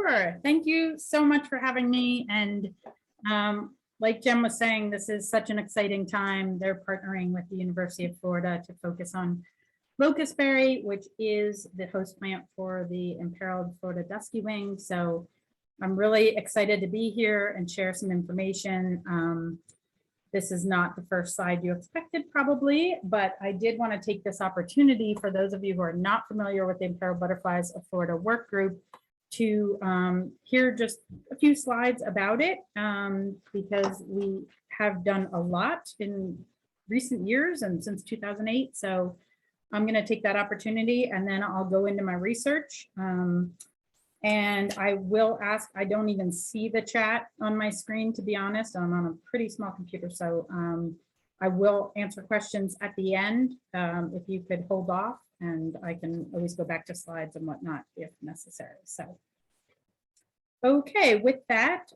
Sure. Thank you so much for having me. And like Jem was saying, this is such an exciting time. They're partnering with the University of Florida to focus on locustberry, which is the host plant for the imperiled Florida duskywing. So I'm really excited to be here and share some information. This is not the first slide you expected probably, but I did want to take this opportunity for those of you who are not familiar with the Imperiled Butterflies of Florida work group to hear just a few slides about it, because we have done a lot in recent years and since 2008. So I'm going to take that opportunity and then I'll go into my research. And I will ask, I don't even see the chat on my screen, to be honest. I'm on a pretty small computer, so I will answer questions at the end if you could hold off, and I can always go back to slides and whatnot if necessary. So, okay, with that,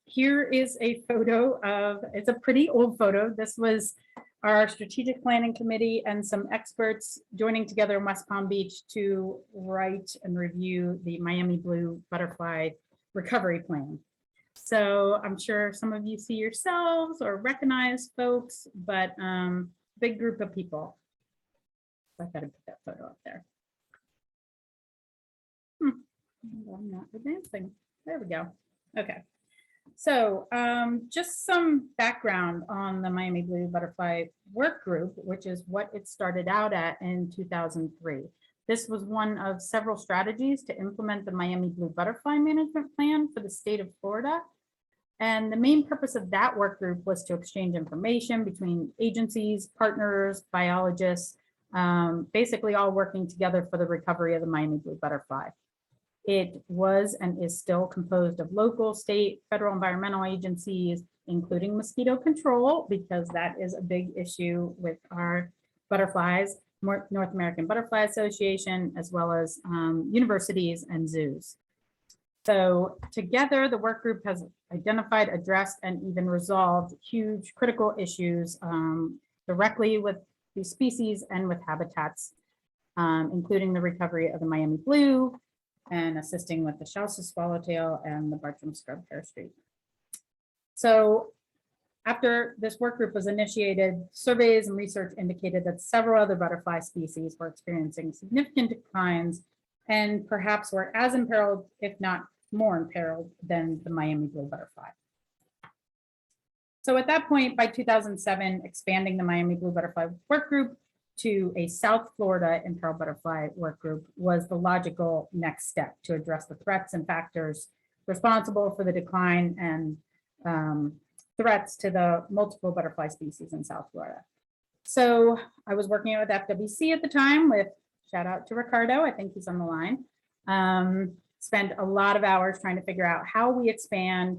here is a photo of, it's a pretty old photo. This was our strategic planning committee and some experts joining together in West Palm Beach to write and review the Miami Blue Butterfly Recovery Plan. So I'm sure some of you see yourselves or recognize folks, but big group of people. So I've got to put that photo up there. I'm not advancing. There we go. Okay. So just some background on the Miami Blue Butterfly Work Group, which is what it started out at in 2003. This was one of several strategies to implement the Miami Blue Butterfly Management Plan for the state of Florida. And the main purpose of that work group was to exchange information between agencies, partners, biologists, basically all working together for the recovery of the Miami Blue Butterfly. It was and is still composed of local, state, federal environmental agencies, including mosquito control, because that is a big issue with our butterflies, North American Butterfly Association, as well as universities and zoos. So together, the work group has identified, addressed, and even resolved huge critical issues directly with these species and with habitats, including the recovery of the Miami Blue, and assisting with the Chalcis swallowtail and the Bartram scrub hair streak. So after this work group was initiated, surveys and research indicated that several other butterfly species were experiencing significant declines and perhaps were as imperiled, if not more imperiled, than the Miami Blue Butterfly. So at that point, by 2007, expanding the Miami Blue Butterfly work group to a South Florida imperiled butterfly work group was the logical next step to address the threats and factors responsible for the decline and threats to the multiple butterfly species in South Florida. So I was working with FWC at the time with, shout out to Ricardo, I think he's on the line, spent a lot of hours trying to figure out how we expand,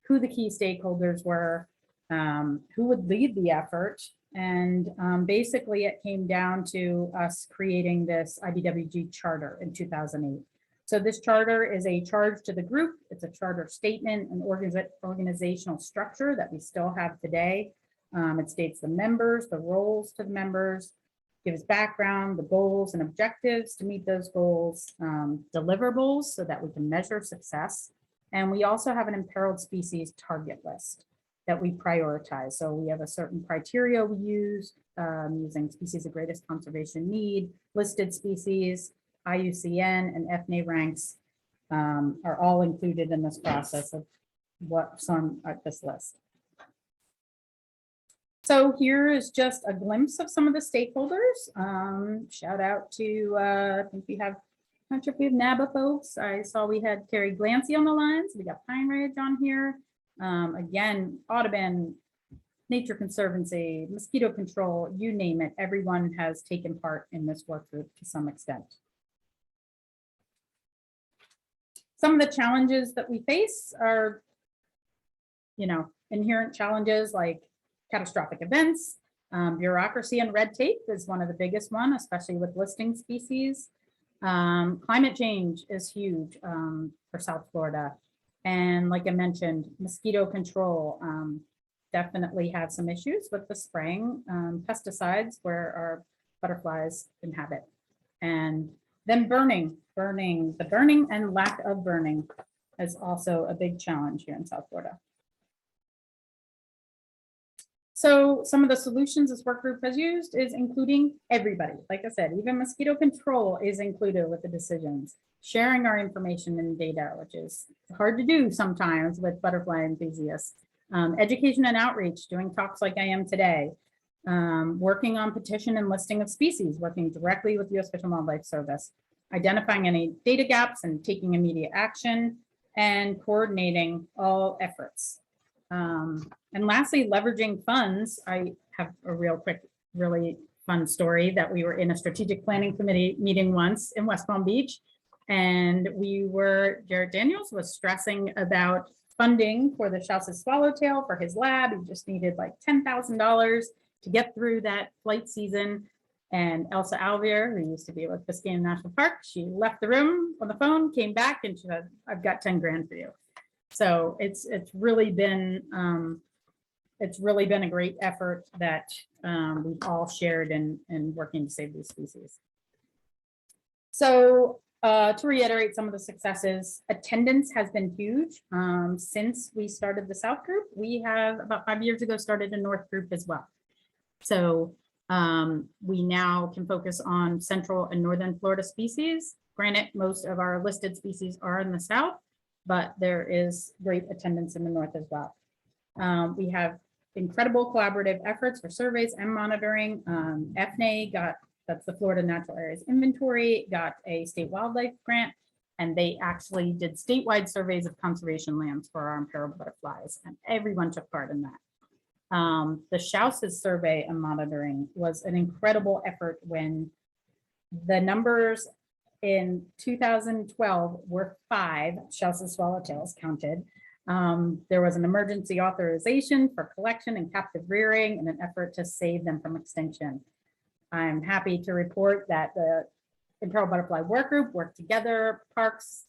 who the key stakeholders were, who would lead the effort. And basically it came down to us creating this IBWG charter in 2008. So this charter is a charge to the group. It's a charter statement, an organizational structure that we still have today. It states the members, the roles to the members, gives background, the goals and objectives to meet those goals, deliverables so that we can measure success. And we also have an imperiled species target list that we prioritize. So we have a certain criteria we use, using species of greatest conservation need, listed species, IUCN, and FNA ranks are all included in this process of what's on this list. So here is just a glimpse of some of the stakeholders. Shout out to, I think we have, I'm not sure if we have NABA folks. I saw we had Terry Glancy on the lines. We got Pine Ridge on here. Again, Audubon, Nature Conservancy, mosquito control, you name it, everyone has taken part in this work group to some extent. Some of the challenges that we face are, inherent challenges like catastrophic events, bureaucracy and red tape is one of the biggest one, especially with listing species. Climate change is huge for South Florida. And like I mentioned, mosquito control definitely have some issues with the spraying pesticides where our butterflies inhabit. And Then the burning and lack of burning is also a big challenge here in South Florida. So some of the solutions this work group has used is including everybody. Like I said, even mosquito control is included with the decisions, sharing our information and data, which is hard to do sometimes with butterfly enthusiasts, education and outreach, doing talks like I am today, working on petition and listing of species, working directly with U.S. Fish and Wildlife Service, identifying any data gaps and taking immediate action, and coordinating all efforts. And lastly, leveraging funds. I have a real quick, really fun story that we were in a strategic planning committee meeting once in West Palm Beach, and Jared Daniels was stressing about funding for the Chalcis swallowtail for his lab. He just needed like $10,000 to get through that flight season. And Elsa Alvear, who used to be with Biscayne National Park, she left the room on the phone, came back, and she said, "I've got 10 grand for you." So it's really been a great effort that we've all shared in working to save these species. So to reiterate some of the successes, attendance has been huge. Since we started the South group, we have about 5 years ago started a North group as well. So we now can focus on Central and Northern Florida species. Granted, most of our listed species are in the South, but there is great attendance in the North as well. We have incredible collaborative efforts for surveys and monitoring. FNA that's the Florida Natural Areas Inventory, got a state wildlife grant, and they actually did statewide surveys of conservation lands for our imperiled butterflies, and everyone took part in that. The Chalcis survey and monitoring was an incredible effort when the numbers in 2012 were 5 Chalcis swallowtails counted. There was an emergency authorization for collection and captive rearing in an effort to save them from extinction. I'm happy to report that the Imperiled Butterfly Work Group worked together, parks,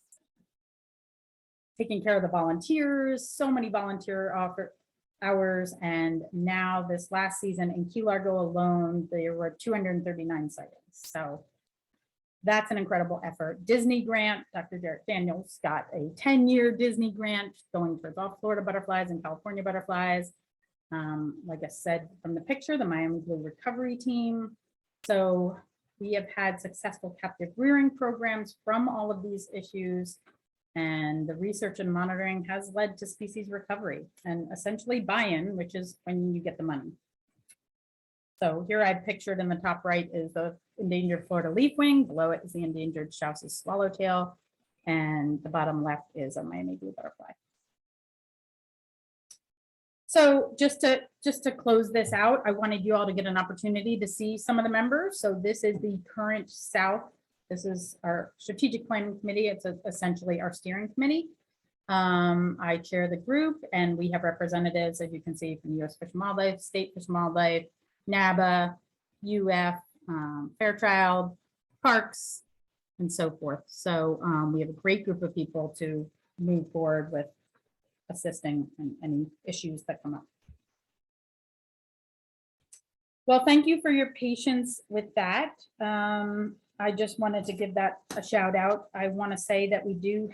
taking care of the volunteers, so many volunteer hours, and now this last season in Key Largo alone, there were 239 sightings. So that's an incredible effort. Disney grant, Dr. Jared Daniels got a 10-year Disney grant going towards all Florida butterflies and California butterflies. Like I said from the picture, the Miami Blue recovery team. So we have had successful captive rearing programs from all of these issues, and the research and monitoring has led to species recovery and essentially buy-in, which is when you get the money. So here I've pictured in the top right is the endangered Florida leafwing. Below it is the endangered Chalcis swallowtail, and the bottom left is a Miami blue butterfly. So just to close this out, I wanted you all to get an opportunity to see some of the members. So this is the current South. This is our strategic planning committee. It's essentially our steering committee. I chair the group, and we have representatives, as you can see, from U.S. Fish and Wildlife, State Fish and Wildlife, NABA, UF, Fairchild, Parks, and so forth. So we have a great group of people to move forward with assisting in any issues that come up. Well, thank you for your patience with that. I just wanted to give that a shout out. I want to say that we do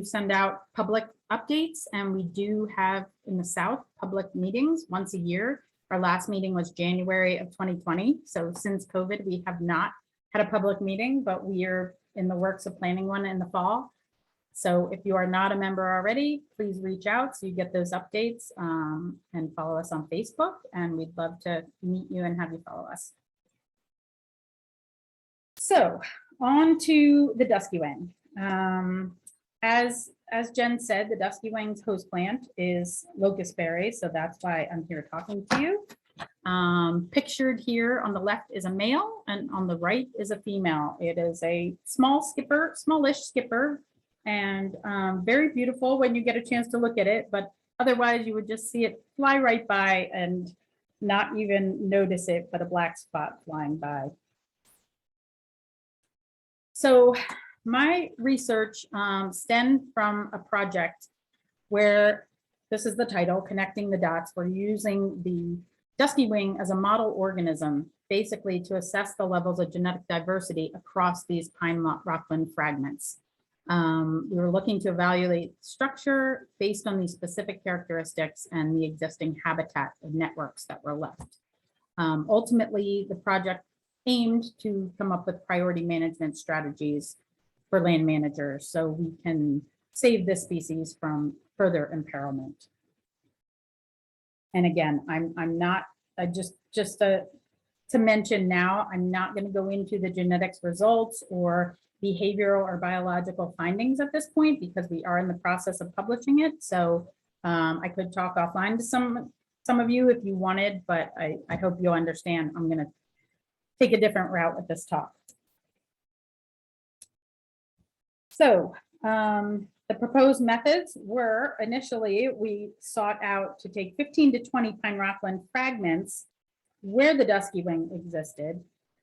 send out public updates, and we do have in the South public meetings once a year. Our last meeting was January of 2020. So since COVID, we have not had a public meeting, but we are in the works of planning one in the fall. So if you are not a member already, please reach out so you get those updates, and follow us on Facebook, and we'd love to meet you and have you follow us. So on to the duskywing. As Jen said, the duskywing's host plant is locust berries, so that's why I'm here talking to you. Pictured here on the left is a male, and on the right is a female. It is a smallish skipper, and very beautiful when you get a chance to look at it, but otherwise you would just see it fly right by and not even notice it, but a black spot flying by. So my research stemmed from a project where, this is the title, Connecting the Dots. We're using the duskywing as a model organism basically to assess the levels of genetic diversity across these pine rockland fragments. We were looking to evaluate structure based on these specific characteristics and the existing habitat of networks that were left. Ultimately, the project aimed to come up with priority management strategies for land managers so we can save this species from further imperilment. And again, I'm not to mention now, I'm not going to go into the genetics results or behavioral or biological findings at this point because we are in the process of publishing it. So I could talk offline to some of you if you wanted, but I hope you'll understand I'm going to take a different route with this talk. So the proposed methods were initially we sought out to take 15 to 20 pine rockland fragments where the duskywing existed.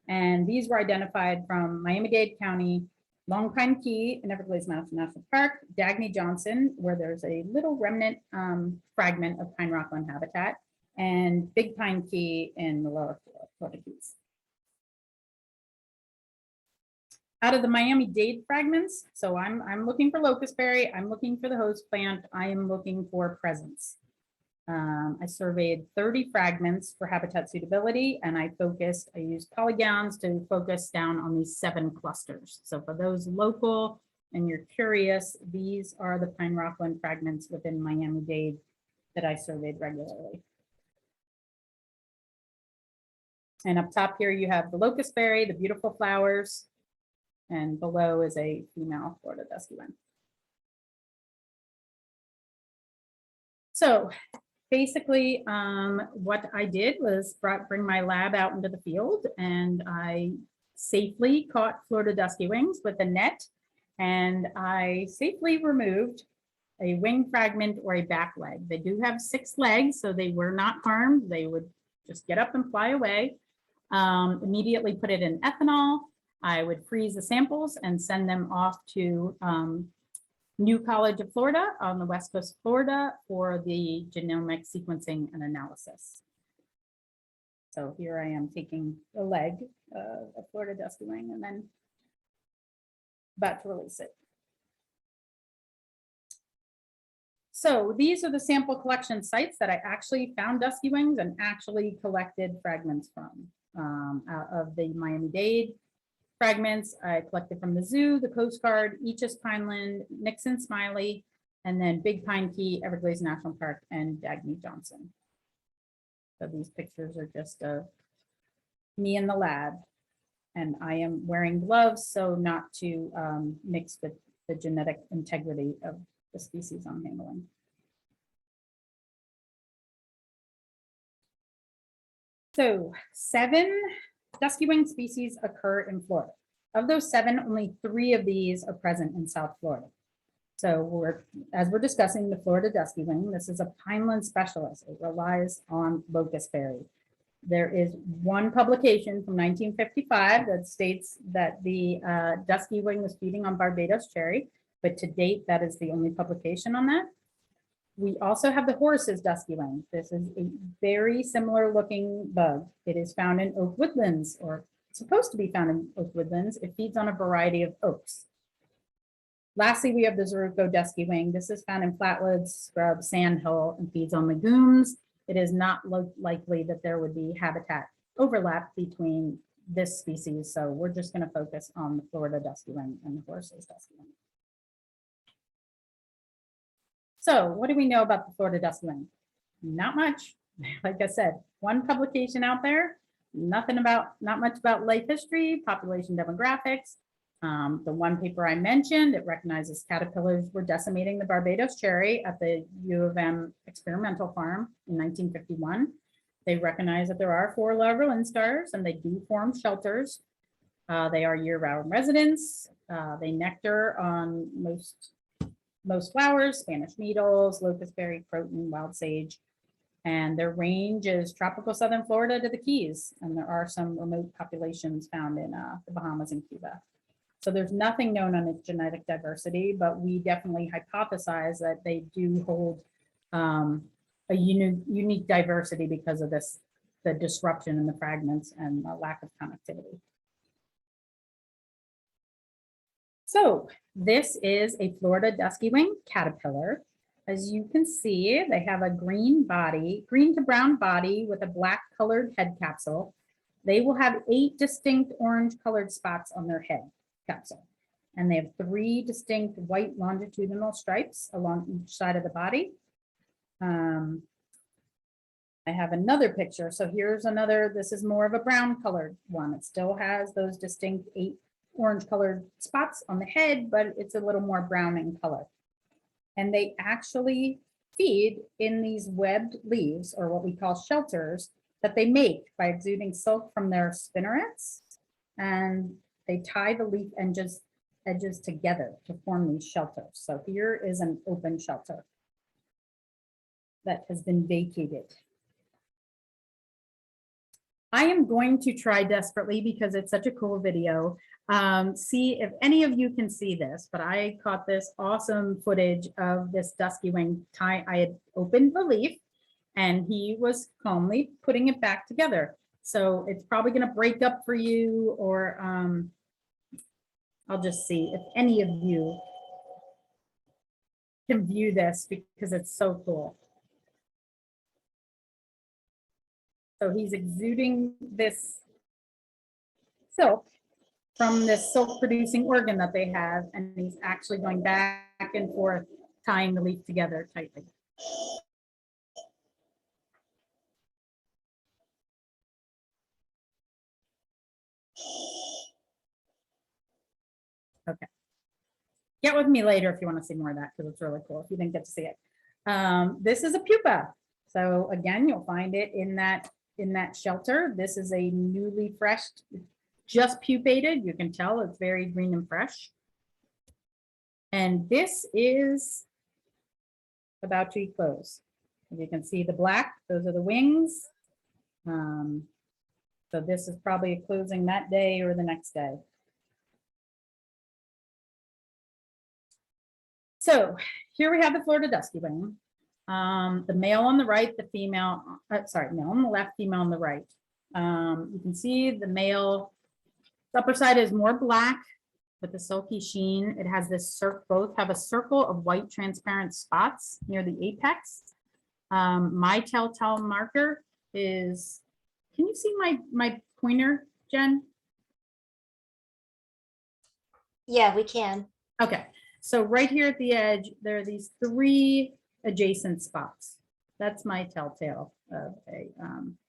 And these were identified from Miami-Dade County, Long Pine Key in Everglades National Park, Dagny-Johnson, where there's a little remnant fragment of pine rockland habitat, and Big Pine Key in the lower Florida Keys. Out of the Miami-Dade fragments, so I'm looking for locustberry, I'm looking for the host plant, I am looking for presence. I surveyed 30 fragments for habitat suitability, and I used polygons to focus down on these 7 clusters. So for those local and you're curious, these are the pine rockland fragments within Miami-Dade that I surveyed regularly. And up top here, you have the locustberry, the beautiful flowers, and below is a female Florida duskywing. So basically, what I did was bring my lab out into the field, and I safely caught Florida duskywings with a net, and I safely removed a wing fragment or a back leg. They do have 6 legs, so they were not harmed. They would just get up and fly away. Immediately put it in ethanol. I would freeze the samples and send them off to New College of Florida on the west coast of Florida for the genomic sequencing and analysis. So here I am taking a leg of Florida duskywing and then about to release it. So these are the sample collection sites that I actually found duskywings and actually collected fragments from out of the Miami-Dade fragments. I collected from the zoo, the Coast Guard, Eachus Pineland, Nixon Smiley, and then Big Pine Key, Everglades National Park, and Dagny-Johnson. So these pictures are just of me in the lab, and I am wearing gloves so not to mix with the genetic integrity of the species I'm handling. So 7 duskywing species occur in Florida. Of those 7, only 3 of these are present in South Florida. So as we're discussing the Florida duskywing, this is a pineland specialist. It relies on locustberry. There is one publication from 1955 that states that the duskywing was feeding on Barbados cherry, but to date, that is the only publication on that. We also have the Horace's duskywing. This is a very similar looking bug. It is found in oak woodlands, or supposed to be found in oak woodlands. It feeds on a variety of oaks. Lastly, we have the Zeruco duskywing. This is found in flatwoods, scrub, sandhill, and feeds on legumes. It is not likely that there would be habitat overlap between this species, so we're just going to focus on the Florida duskywing and the Horace's duskywing. So what do we know about the Florida duskywing? Not much. Like I said, one publication out there, not much about life history, population demographics. The one paper I mentioned, it recognizes caterpillars were decimating the Barbados cherry at the U of M experimental farm in 1951. They recognize that there are 4 larval instars and they do form shelters. They are year-round residents. They nectar on most flowers, Spanish needles, locustberry, croton, wild sage, and their range is tropical southern Florida to the Keys, and there are some remote populations found in the Bahamas and Cuba. So there's nothing known on its genetic diversity, but we definitely hypothesize that they do hold a unique diversity because of this the disruption in the fragments and the lack of connectivity. So this is a Florida duskywing caterpillar. As you can see, they have a green body, green to brown body with a black colored head capsule. They will have 8 distinct orange colored spots on their head capsule. And they have 3 distinct white longitudinal stripes along each side of the body. I have another picture. So here's another, this is more of a brown colored one. It still has those distinct 8 orange colored spots on the head, but it's a little more brown in color. And they actually feed in these webbed leaves, or what we call shelters, that they make by exuding silk from their spinnerets. And they tie the leaf edges together to form these shelters. So here is an open shelter that has been vacated. I am going to try desperately, because it's such a cool video, see if any of you can see this, but I caught this awesome footage of this duskywing tie. I had opened the leaf and he was calmly putting it back together. So it's probably going to break up for you, or I'll just see if any of you can view this, because it's so cool. So he's exuding this silk from this silk producing organ that they have, and he's actually going back and forth, tying the leaf together tightly. Okay. Get with me later if you want to see more of that, because it's really cool if you didn't get to see it. This is a pupa. So again, you'll find it in that shelter. This is a newly fresh, just pupated. You can tell it's very green and fresh. And this is about to close. As you can see the black, those are the wings. So this is probably closing that day or the next day. So here we have the Florida duskywing. The male on the right, the female, male on the left, female on the right. You can see the male, the upper side is more black with a silky sheen. It has this both have a circle of white transparent spots near the apex. My telltale marker is, can you see my pointer, Jen? Yeah, we can. Okay, so right here at the edge, there are these 3 adjacent spots. That's my telltale of a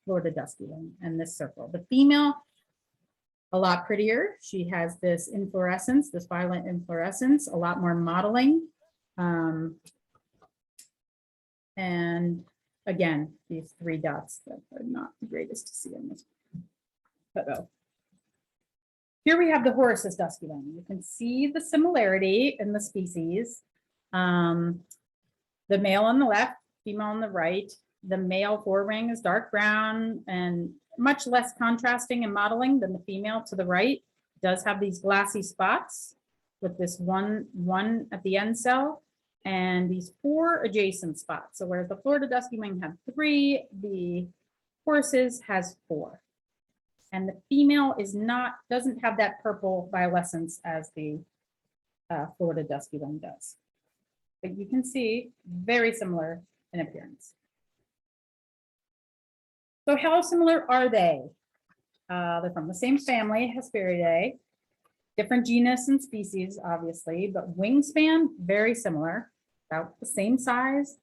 Florida duskywing and this circle. The female, a lot prettier. She has this inflorescence, this violet inflorescence, a lot more modeling. And again, these 3 dots that are not the greatest to see in this photo. Here we have the Horace's duskywing. You can see the similarity in the species. The male on the left, female on the right. The male forewing is dark brown and much less contrasting and modeling than the female to the right. It does have these glassy spots with this one at the end cell and these 4 adjacent spots. So whereas the Florida duskywing had 3, the Horace's has 4. And the female doesn't have that purple violescence as the Florida duskywing does. But you can see very similar in appearance. So how similar are they? They're from the same family, Ephyriades, different genus and species, obviously, but wingspan, very similar, about the same size,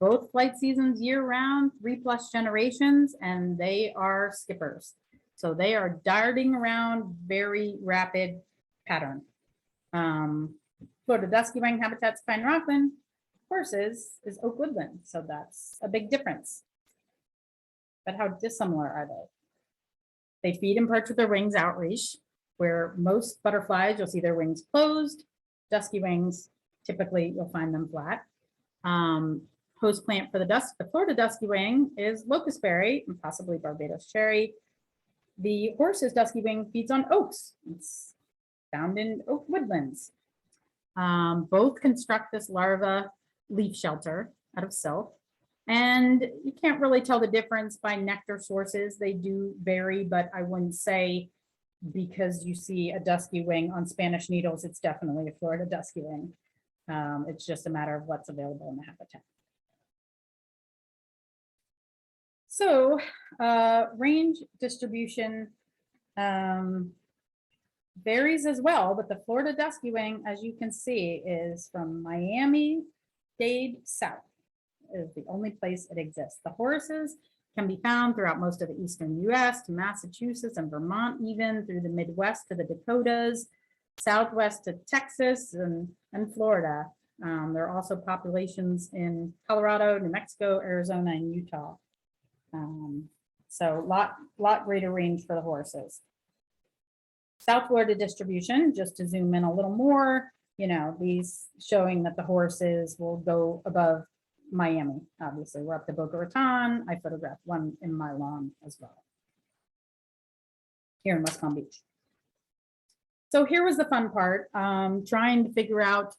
both flight seasons year round, 3+ generations, and they are skippers. So they are darting around, very rapid pattern. Florida duskywing habitats pine rockland, Horace's is oak woodland. So that's a big difference. But how dissimilar are they? They feed and perch with their wings outreach, where most butterflies, you'll see their wings closed. Duskywings, typically you'll find them flat. Host plant for the Florida duskywing is locust berry and possibly Barbados cherry. The Horace's duskywing feeds on oaks. It's found in oak woodlands. Both construct this larva leaf shelter out of silk. And you can't really tell the difference by nectar sources. They do vary, but I wouldn't say because you see a duskywing on Spanish needles, it's definitely a Florida duskywing. It's just a matter of what's available in the habitat. So range distribution varies as well, but the Florida duskywing, as you can see, is from Miami-Dade south is the only place it exists. The horses can be found throughout most of the eastern US to Massachusetts and Vermont, even through the Midwest to the Dakotas, Southwest to Texas and Florida. There are also populations in Colorado, New Mexico, Arizona, and Utah. So lot greater range for the horses. South Florida distribution, just to zoom in a little more, you know, these showing that the horses will go above Miami. Obviously, we're up to Boca Raton. I photographed one in my lawn as well, here in West Palm Beach. So here was the fun part, trying to figure out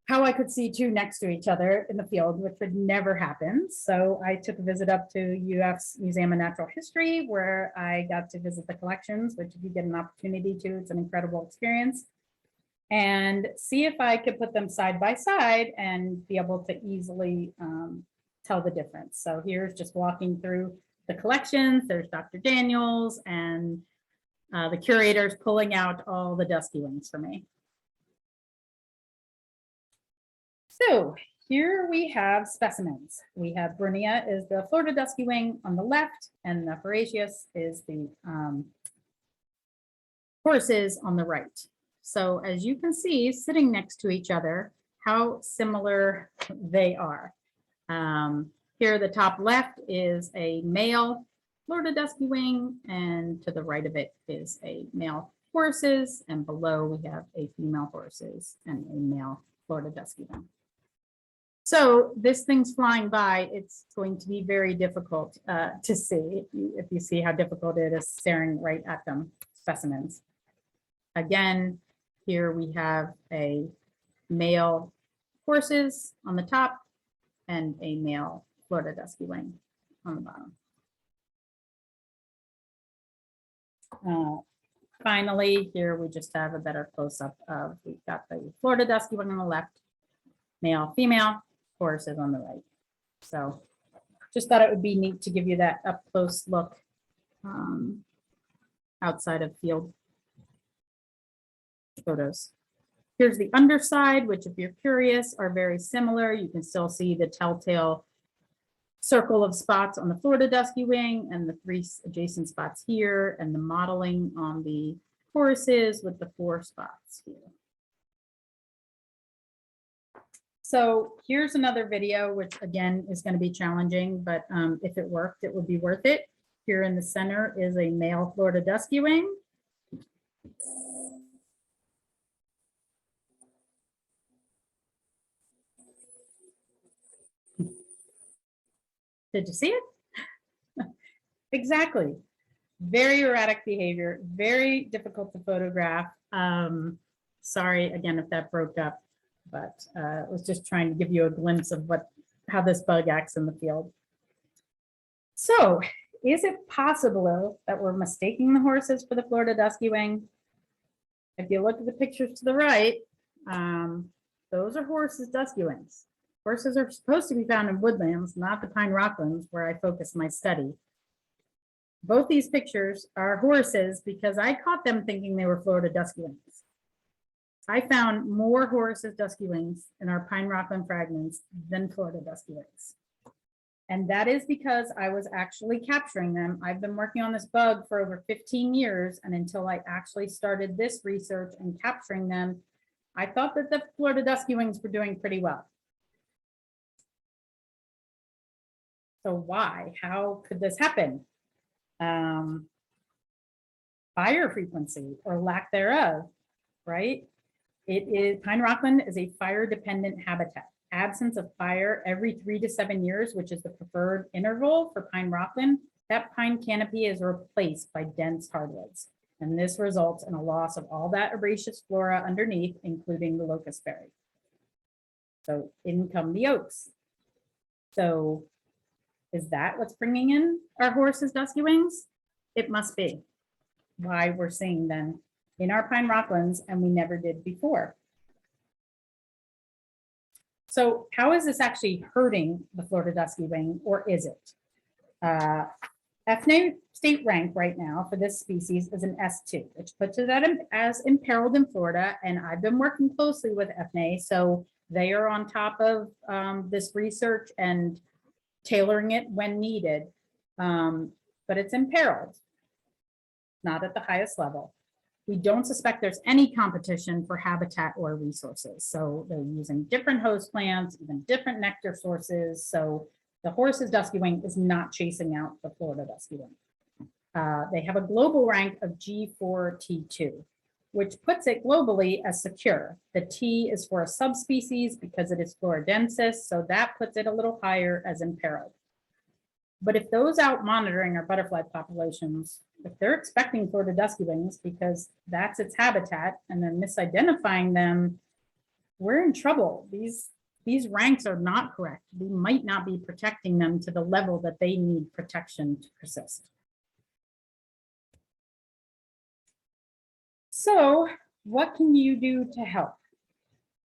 how I could see two next to each other in the field, which would never happen. So I took a visit up to UF's Museum of Natural History, where I got to visit the collections, which if you get an opportunity to, it's an incredible experience, and see if I could put them side by side and be able to easily tell the difference. So here's just walking through the collections. There's Dr. Daniels and the curators pulling out all the duskywings for me. So here we have specimens. We have brunnea is the Florida duskywing on the left, and the Ephyriades is the horses on the right. So as you can see, sitting next to each other, how similar they are. Here, the top left is a male Florida duskywing, and to the right of it is a male horses, and below we have a female horses and a male Florida duskywing. So this thing's flying by, it's going to be very difficult to see if you see how difficult it is staring right at them, specimens. Again, here we have a male horses on the top and a male Florida duskywing on the bottom. Finally, here we just have a better close-up of, we've got the Florida duskywing on the left, male, female, horses on the right. So just thought it would be neat to give you that up close look outside of field photos. Here's the underside, which if you're curious are very similar. You can still see the telltale circle of spots on the Florida duskywing and the 3 adjacent spots here, and the modeling on the horses with the 4 spots here. So here's another video, which again is going to be challenging, but if it worked, it would be worth it. Here in the center is a male Florida duskywing. Did you see it? Exactly. Very erratic behavior, very difficult to photograph. Sorry again if that broke up, but I was just trying to give you a glimpse of how this bug acts in the field. So is it possible that we're mistaking the horses for the Florida duskywing? If you look at the pictures to the right, those are horses duskywings. Horses are supposed to be found in woodlands, not the pine rocklands where I focus my study. Both these pictures are horses because I caught them thinking they were Florida duskywings. I found more horses duskywings in our pine rockland fragments than Florida duskywings. And that is because I was actually capturing them. I've been working on this bug for over 15 years, and until I actually started this research and capturing them, I thought that the Florida duskywings were doing pretty well. So why? How could this happen? Fire frequency or lack thereof, right? Pine rockland is a fire-dependent habitat. Absence of fire every 3 to 7 years, which is the preferred interval for pine rockland, that pine canopy is replaced by dense hardwoods. And this results in a loss of all that herbaceous flora underneath, including the locust berry. So in come the oaks. So Is that what's bringing in our horses, duskywings? It must be why we're seeing them in our pine rocklands and we never did before. So how is this actually hurting the Florida duskywing, or is it? FNA state rank right now for this species is an S2, which puts it as imperiled in Florida. And I've been working closely with FNA, so they are on top of this research and tailoring it when needed. But it's imperiled, not at the highest level. We don't suspect there's any competition for habitat or resources. So they're using different host plants, even different nectar sources. So the horse's duskywing is not chasing out the Florida duskywing. They have a global rank of G4T2, which puts it globally as secure. The T is for a subspecies because it is floridensis, so that puts it a little higher as imperiled. But if those out monitoring our butterfly populations, if they're expecting Florida duskywings because that's its habitat and they're misidentifying them, we're in trouble. These ranks are not correct. We might not be protecting them to the level that they need protection to persist. So what can you do to help?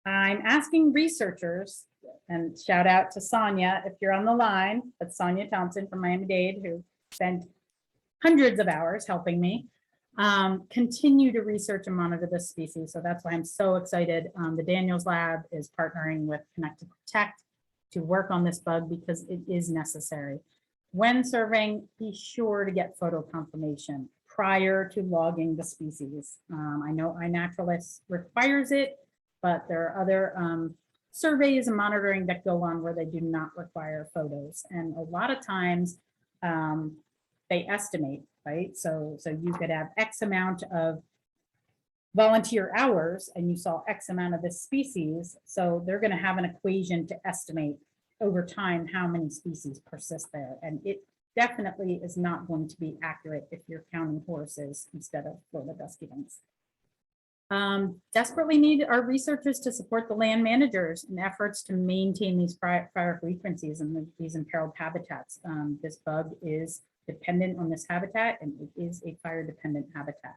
I'm asking researchers, and shout out to Sonia if you're on the line. That's Sonia Thompson from Miami-Dade, who spent hundreds of hours helping me continue to research and monitor this species. So that's why I'm so excited. The Daniels Lab is partnering with Connect to Protect to work on this bug because it is necessary. When surveying, be sure to get photo confirmation prior to logging the species. I know iNaturalist requires it, but there are other surveys and monitoring that go on where they do not require photos. And a lot of times they estimate, right? So you could have X amount of volunteer hours and you saw X amount of this species. So they're going to have an equation to estimate over time how many species persist there. And it definitely is not going to be accurate if you're counting horses instead of Florida duskywings. Desperately need our researchers to support the land managers in efforts to maintain these fire frequencies and these imperiled habitats. This bug is dependent on this habitat, and it is a fire dependent habitat.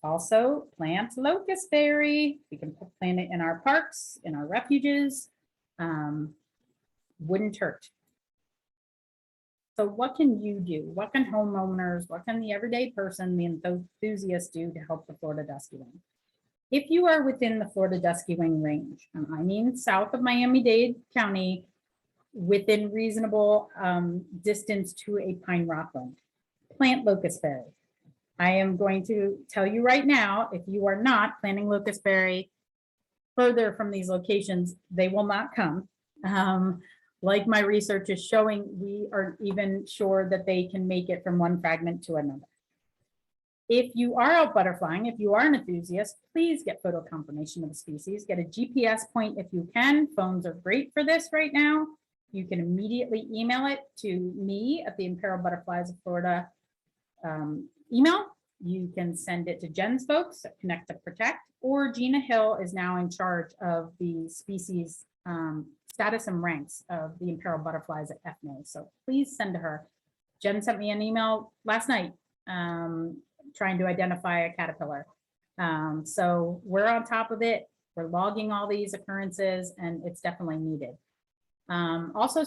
Also, plant locust berry. We can plant it in our parks, in our refuges. Wouldn't hurt. So what can you do? What can homeowners, what can the everyday person, the enthusiast do to help the Florida duskywing? If you are within the Florida duskywing range, and I mean south of Miami-Dade County, within reasonable distance to a pine rockland, plant locust berry. I am going to tell you right now, if you are not planting locust berry further from these locations, they will not come. Like my research is showing, we aren't even sure that they can make it from one fragment to another. If you are out butterflying, if you are an enthusiast, please get photo confirmation of the species. Get a GPS point if you can. Phones are great for this right now. You can immediately email it to me at the Imperiled Butterflies of Florida email. You can send it to Jen's folks at Connect to Protect, or Gina Hill is now in charge of the species status and ranks of the Imperiled butterflies at FNA. So please send to her. Jen sent me an email last night trying to identify a caterpillar. So we're on top of it. We're logging all these occurrences and it's definitely needed. Also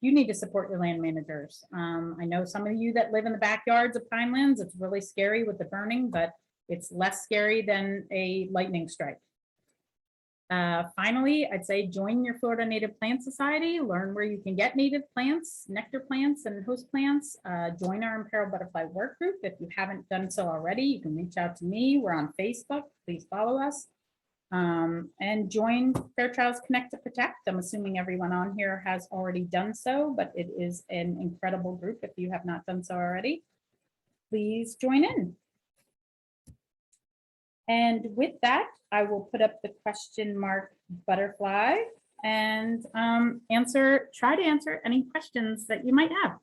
you need to support your land managers. I know some of you that live in the backyards of pinelands, it's really scary with the burning, but it's less scary than a lightning strike. Finally, I'd say join your Florida Native Plant Society, learn where you can get native plants, nectar plants, and host plants. Join our Imperiled Butterfly work group. If you haven't done so already, you can reach out to me. We're on Facebook. Please follow us. And join Fairchild's Connect to Protect. I'm assuming everyone on here has already done so, but it is an incredible group. If you have not done so already, please join in. And with that, I will put up the question mark butterfly and try to answer any questions that you might have.